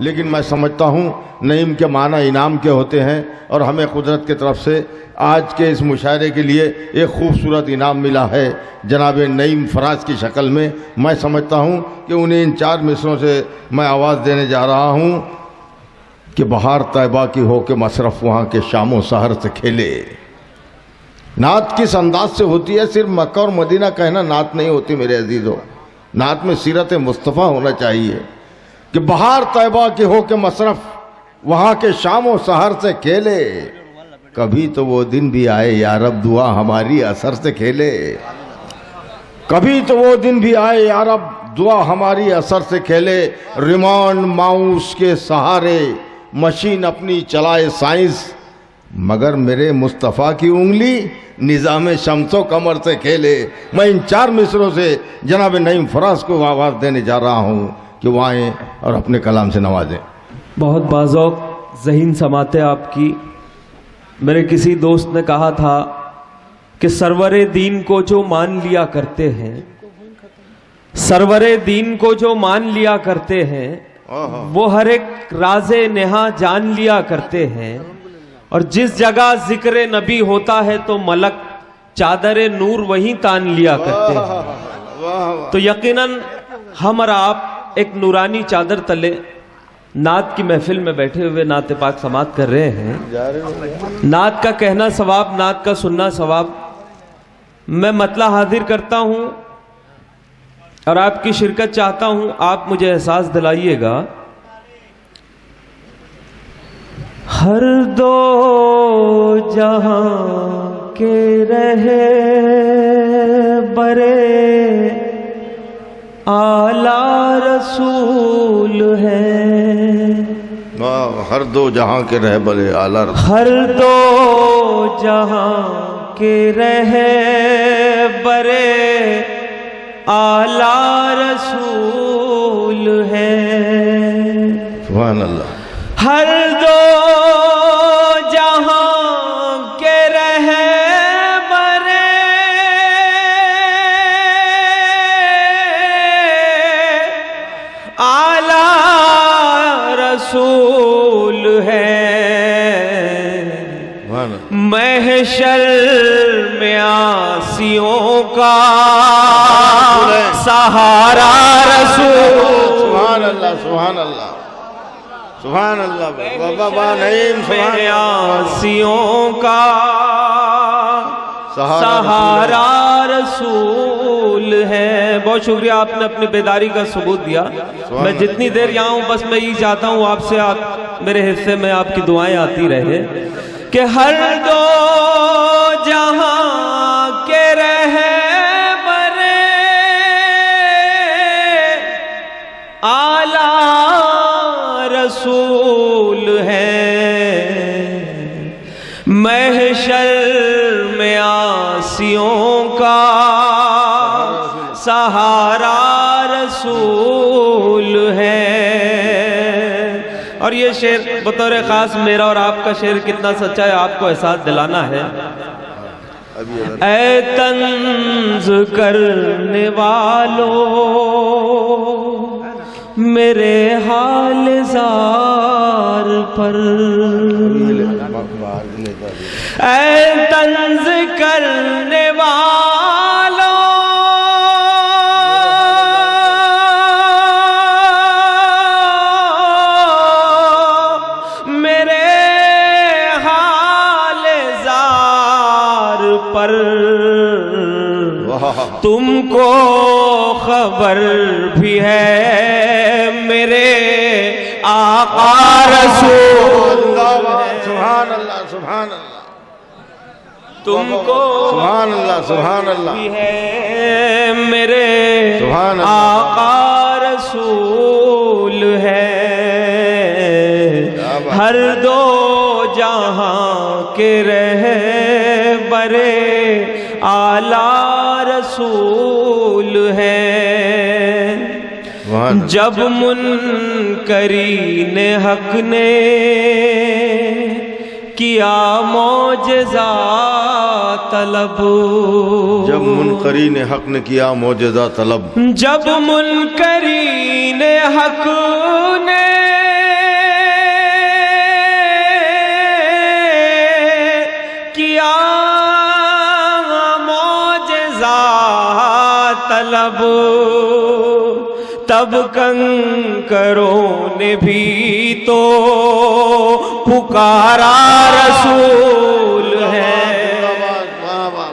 لیکن میں سمجھتا ہوں نعیم کے معنی انعام کے ہوتے ہیں، اور ہمیں قدرت کی طرف سے آج کے اس مشاعرے کے لیے ایک خوبصورت انعام ملا ہے جناب نعیم فراز کی شکل میں۔ میں سمجھتا ہوں کہ انہیں ان 4 مصروں سے میں آواز دینے جا رہا ہوں کہ بہار طیبہ کی ہو کے مصرف وہاں کے شام و سحر سے کھیلے۔ نعت کس انداز سے ہوتی ہے؟ صرف مکہ اور مدینہ کہنا نعت نہیں ہوتی میرے عزیزو، نعت میں سیرت مصطفیٰ ہونا چاہیے کہ بہار طیبہ کی ہو کے مصرف وہاں کے شام و سحر سے کھیلے، کبھی تو وہ دن بھی آئے یا رب دعا ہماری اثر سے کھیلے، کبھی تو وہ دن بھی آئے یا رب دعا ہماری اثر سے کھیلے، ریمانڈ ماؤس کے سہارے مشین اپنی چلائے سائنس، مگر میرے مصطفیٰ کی انگلی نظام شمس و قمر سے کھیلے۔ میں ان 4 مصروں سے جناب نعیم فراز کو آواز دینے جا رہا ہوں کہ وہ آئیں اور اپنے کلام سے نوازیں۔ بہت باذوق ذہین سماعتیں آپ کی۔ میرے کسی دوست نے کہا تھا کہ سرور دین کو جو مان لیا کرتے ہیں، سرور دین کو جو مان لیا کرتے ہیں، وہ ہر ایک راز نہا جان لیا کرتے ہیں، اور جس جگہ ذکر نبی ہوتا ہے تو ملک چادر نور وہیں تان لیا کرتے ہیں۔ تو یقیناً ہم اور آپ ایک نورانی چادر تلے نعت کی محفل میں بیٹھے ہوئے نعت پاک سماعت کر رہے ہیں۔ نعت کا کہنا ثواب، نعت کا سننا ثواب۔ میں مطلع حاضر کرتا ہوں اور آپ کی شرکت چاہتا ہوں۔ آپ مجھے احساس دلائیے گا۔ ہر دو جہاں کے رہے برے اعلیٰ رسول ہے، ہر دو جہاں کے رہ بلے اعلیٰ رسول، ہر دو جہاں کے رہے برے اعلیٰ رسول ہے۔ سبحان اللہ۔ ہر دو جہاں کے رہے رسول ہے، محشر میں عاصیوں کا سہارا رسول۔ سبحان اللہ، سبحان اللہ، سبحان اللہ۔ بابا نعیم میں عاصیوں کا سہارا رسول ہے۔ بہت شکریہ، آپ نے اپنی بیداری کا ثبوت دیا۔ میں جتنی دیر یہاں ہوں بس میں یہی چاہتا ہوں آپ سے، آپ میرے حصے میں آپ کی دعائیں آتی رہے کہ ہر دو جہاں کے رہے برے اعلیٰ رسول ہے، محشر میں عاصیوں کا سہارا رسول ہے۔ اور یہ شعر بطور خاص میرا اور آپ کا شعر کتنا سچا ہے آپ کو احساس دلانا ہے۔ اے طنز کرنے والو میرے حال زار پر، اے طنز کرنے والو میرے حال زار پر، تم کو خبر بھی ہے میرے آقا رسول۔ سبحان اللہ، سبحان اللہ، تم کو سبحان اللہ، سبحان اللہ بھی ہے میرے آقا رسول ہے۔ ہر دو جہاں کے رہے برے اعلیٰ رسول ہے۔ جب منکرین حق نے کیا معجزہ طلب، جب منکرین حق نے کیا معجزہ طلب، جب منکرین حق نے طلب تب کنکروں نے بھی تو پکارا رسول ہے، واہ واہ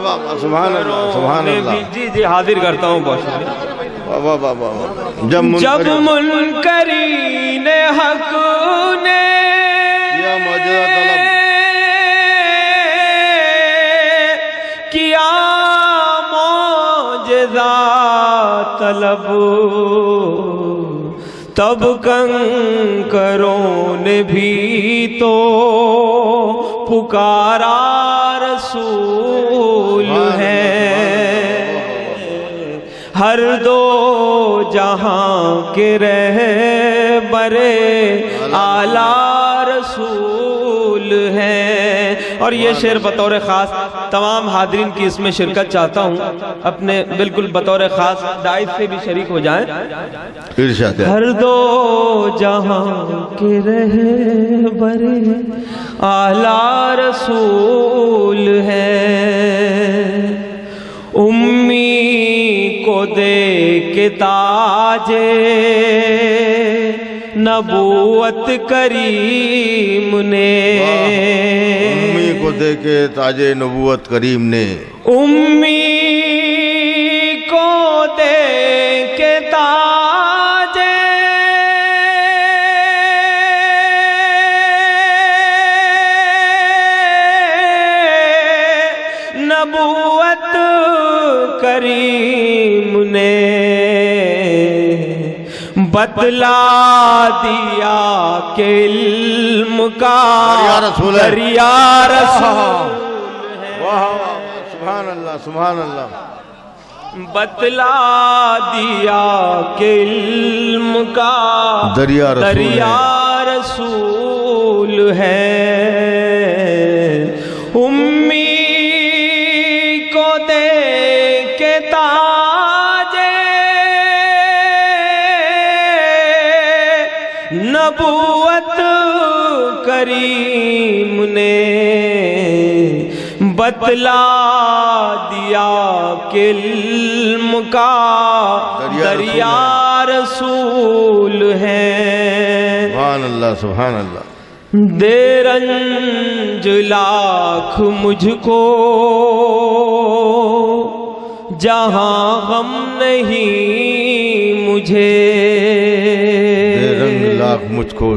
واہ، سبحان اللہ سبحان اللہ، جی حاضر کرتا ہوں بہت شکریہ۔ واہ واہ واہ واہ، جب منکرین حق نے کیا معجزہ طلب، کیا معجزہ طلب، تب کنکروں نے بھی تو پکارا رسول ہے، ہر دو جہاں کے رہبر اعلیٰ رسول ہیں۔ اور یہ شعر بطور خاص تمام حاضرین کی اس میں شرکت چاہتا ہوں، اپنے بالکل بطور خاص دائف سے بھی شریک ہو جائیں۔ ارشاد ہے، ہر دو جہاں کے رہبر اعلیٰ رسول ہیں، امی کو دے کے تاج نبوت کریم نے، امی کو دے کے تاج نبوت کریم نے، امی کو دے کے تاج نبوت کریم نے بتلا دیا کہ علم کا دریا رسول ہے، سبحان اللہ سبحان اللہ، بتلا دیا کہ علم کا دریا رسول ہے، امی کو دے کے تاج نبوت کریم نے بتلا دیا کہ علم کا دریا رسول ہے، سبحان اللہ سبحان اللہ، دے رنج لاکھ مجھ کو جہاں غم نہیں مجھے، دے رنگ لاکھ مجھ کو،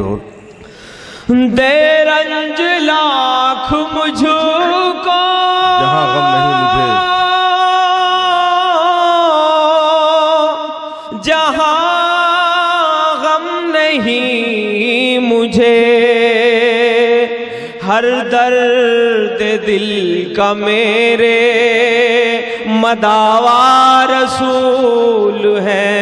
دے رنج لاکھ مجھ کو جہاں غم نہیں مجھے، جہاں غم نہیں مجھے، ہر درد دل کا میرے مداوا رسول ہے،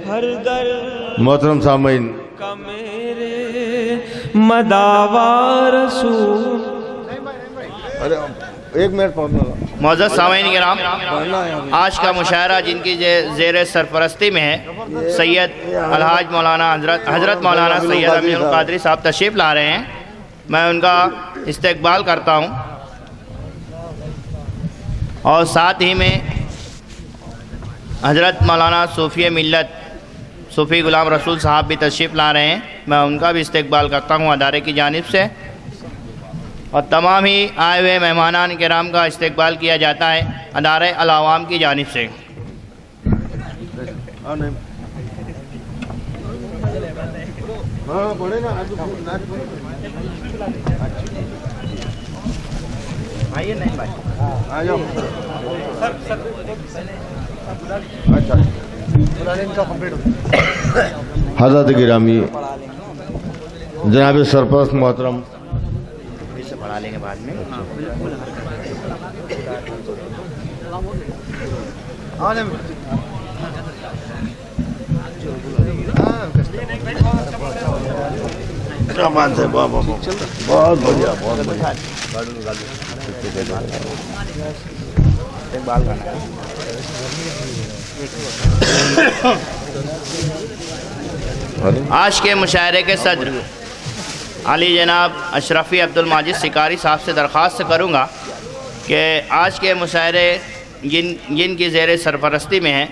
ہر درد محترم سامعین، کا میرے مداوا رسول۔ ایک منٹ پہنچنا، معزز سامعین کرام، آج کا مشاعرہ جن کی زیر سرپرستی میں ہے سید الحاج مولانا حضرت مولانا سید امین القادری صاحب تشریف لا رہے ہیں، میں ان کا استقبال کرتا ہوں، اور ساتھ ہی میں حضرت مولانا صوفی ملت صوفی غلام رسول صاحب بھی تشریف لا رہے ہیں، میں ان کا بھی استقبال کرتا ہوں ادارے کی جانب سے، اور تمام ہی آئے ہوئے مہمانان کرام کا استقبال کیا جاتا ہے ادارہ العوام کی جانب سے۔ حضرت گرامی، جناب سرپرست محترم، اسے پڑھا لیں گے بعد میں۔ بہت بڑھیا بہت بڑھیا، استقبال کرنا ہے۔ آج کے مشاعرے کے صدر علی جناب اشرفی عبد الماجد سکاری صاحب سے درخواست کروں گا کہ آج کے مشاعرے جن کی زیر سرپرستی میں ہیں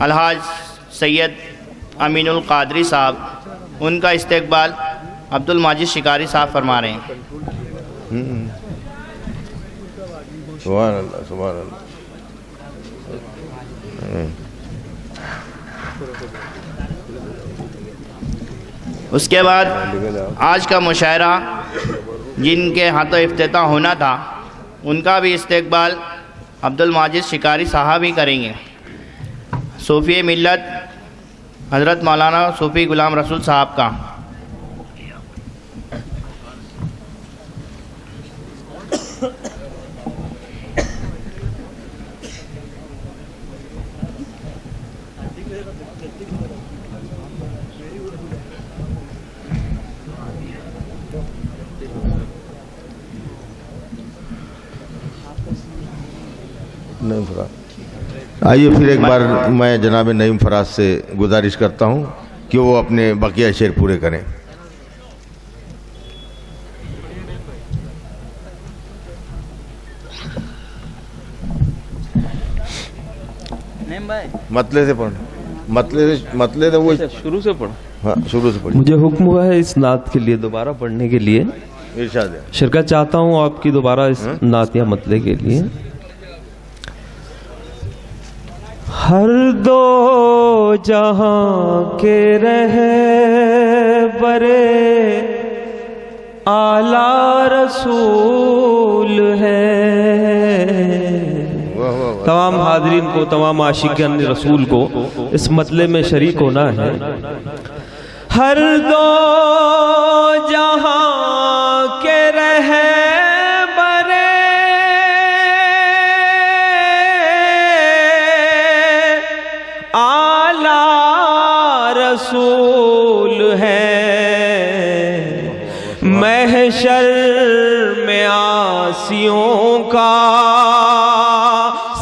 الحاج سید امین القادری صاحب، ان کا استقبال عبد الماجد شکاری صاحب فرما رہے ہیں۔ سبحان اللہ سبحان اللہ۔ اس کے بعد آج کا مشاعرہ جن کے ہاتھوں افتتاح ہونا تھا ان کا بھی استقبال عبد الماجد شکاری صاحب ہی کریں گے۔ صوفی ملت حضرت مولانا صوفی غلام رسول صاحب کا۔ نعیم فراز، آئیے پھر ایک بار میں جناب نعیم فراز سے گزارش کرتا ہوں کہ وہ اپنے بقیہ شعر پورے کریں۔ مطلع سے پڑھیں، مطلع سے وہ شروع سے پڑھ۔ ہاں شروع سے پڑھیں۔ مجھے حکم ہوا ہے اس نعت کے لیے دوبارہ پڑھنے کے لیے، ارشاد ہے۔ شرکت چاہتا ہوں آپ کی دوبارہ اس نعت یا مطلع کے لیے۔ ہر دو جہاں کے رہبرے اعلیٰ رسول ہے۔ تمام حاضرین کو، تمام عاشقان رسول کو اس مطلع میں شریک ہونا ہے۔ ہر دو جہاں کے رہبرے اعلیٰ رسول ہے، محشر میں عاصیوں کا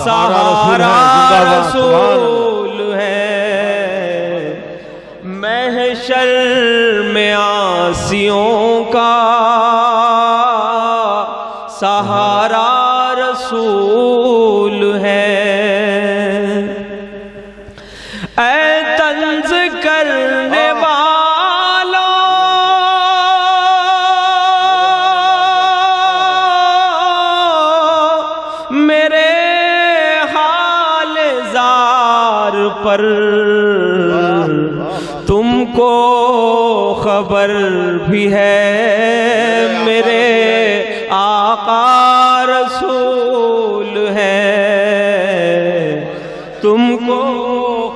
سہارا رسول ہے، محشر میں عاصیوں کا سہارا رسول ہے۔ اے طنز کرنے والوں میرے حال زار پر تم کو خبر بھی ہے، میرے آقا رسول ہے، تم کو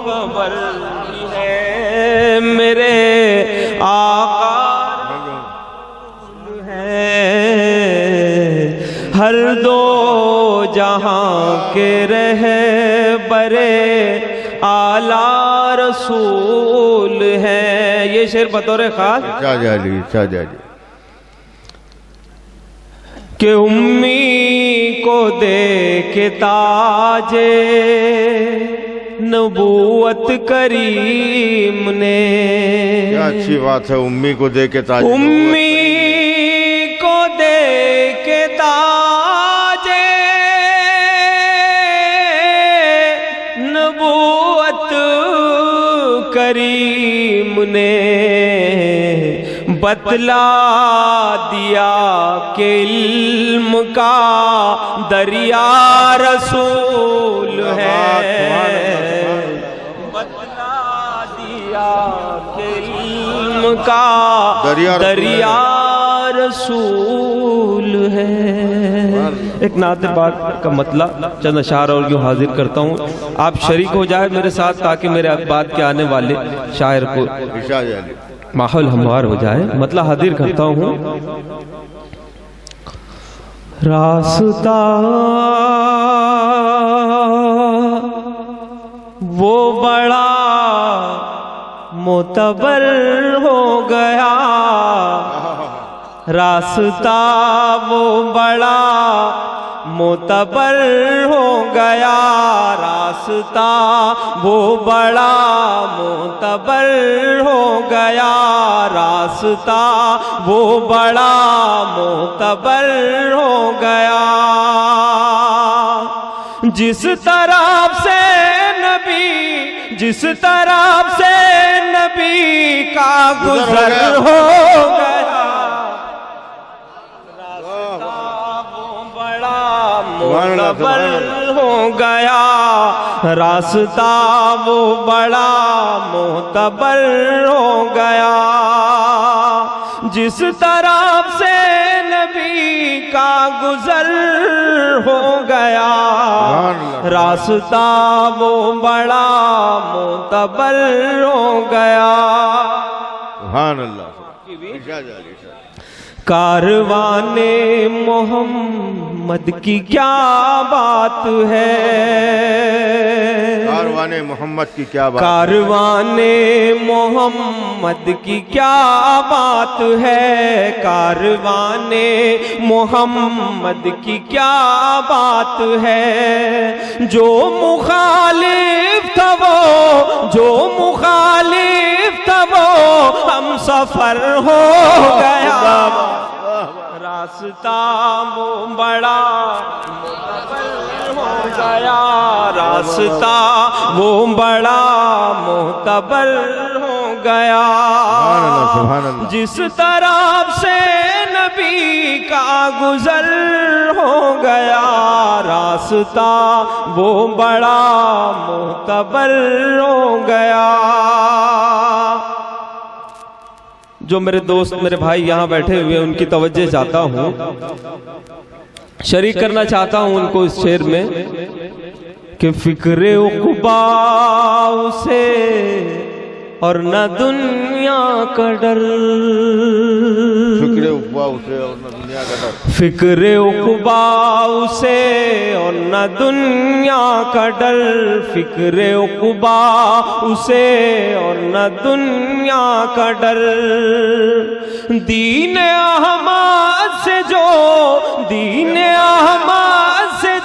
خبر بھی ہے، میرے آقا رسول ہے۔ ہر دو جہاں کے رہبرے اعلیٰ رسول ہے۔ یہ شعر بطور خاص شاہ جی کہ امی کو دے کے تاج نبوت کریم نے، کیا اچھی بات ہے، امی کو دے کے تاج، امی کو دے کے تاج نبوت کریم نے بتلا دیا کہ علم کا دریا رسول ہے، بتلا دیا کہ علم کا دریا رسول ہے۔ ایک نعت پاک کا مطلب چند اشعار اور یوں حاضر کرتا ہوں، آپ شریک ہو جائے میرے ساتھ تاکہ میرے بعد کے آنے والے شاعر کو ماحول ہموار ہو جائے۔ مطلب حاضر کرتا ہوں۔ راستہ وہ بڑا معتبر ہو گیا، راستہ وہ بڑا معتبر ہو گیا، راستہ وہ بڑا معتبر ہو گیا، راستہ وہ بڑا معتبر ہو گیا۔ جس طرف سے نبی کا گزر ہو گیا، معتبر ہو گیا، راستہ وہ بڑا معتبر ہو گیا، جس طرف سے نبی کا گزر ہو گیا، راستہ وہ بڑا معتبر ہو گیا۔ سبحان اللہ۔ کاروان محمد کی کیا بات ہے، کاروان محمد کی کیا بات، کاروان محمد کی کیا بات ہے، کاروان محمد کی کیا بات ہے، جو مخالف تھا وہ ہم سفر ہو گیا، راستہ وہ بڑا معتبر ہو گیا، راستہ وہ بڑا معتبر ہو گیا، جس طرف سے نبی کا گزر ہو گیا، راستہ وہ بڑا معتبر ہو گیا۔ جو میرے دوست میرے بھائی یہاں بیٹھے ہوئے ان کی توجہ چاہتا ہوں، شریک کرنا چاہتا ہوں ان کو اس شعر میں کہ فکر عقبا اسے اور نہ دنیا کا ڈر، فکر عقبا اسے اور نہ دنیا کا ڈر، فکر عقبا اسے اور نہ دنیا کا ڈر، فکر عقبا اسے اور نہ دنیا کا ڈر، دین احمد سے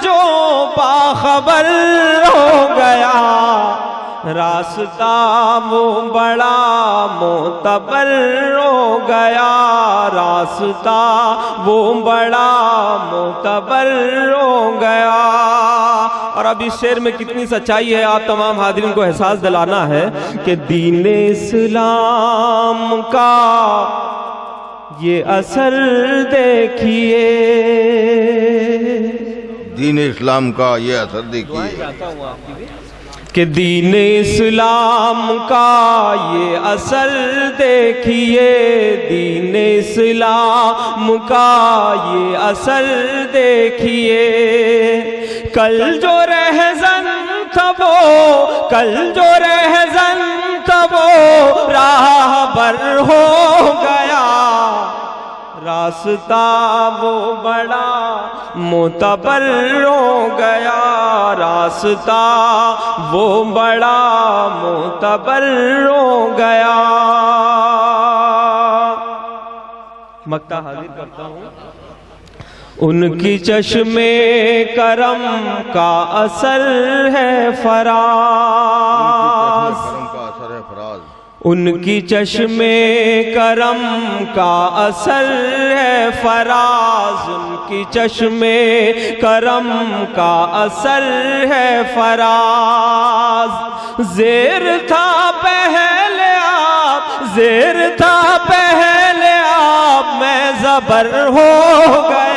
جو باخبر ہو گیا، راستہ وہ بڑا معتبر ہو گیا، راستہ وہ بڑا معتبر ہو گیا۔ اور اب اس شعر میں کتنی سچائی ہے آپ تمام حاضرین کو احساس دلانا ہے کہ دین اسلام کا یہ اثر دیکھیے، دین اسلام کا یہ اثر دیکھیے، کہ دین اسلام کا یہ اثر دیکھیے، دین اسلام کا یہ اثر دیکھیے، کل جو رہزن تھا وہ راہ بر ہو گیا، راستہ وہ بڑا معتبر ہو گیا، راستہ وہ بڑا معتبر ہو گیا۔ مکتا حاضر کرتا ہوں، ان کی چشمے کرم کا اثر ہے فراز، ان کی چشمے کرم کا اثر ہے فراز، ان کی چشمے کرم کا اثر ہے فراز، زیر تھا پہلے آپ میں زبر ہو گیا،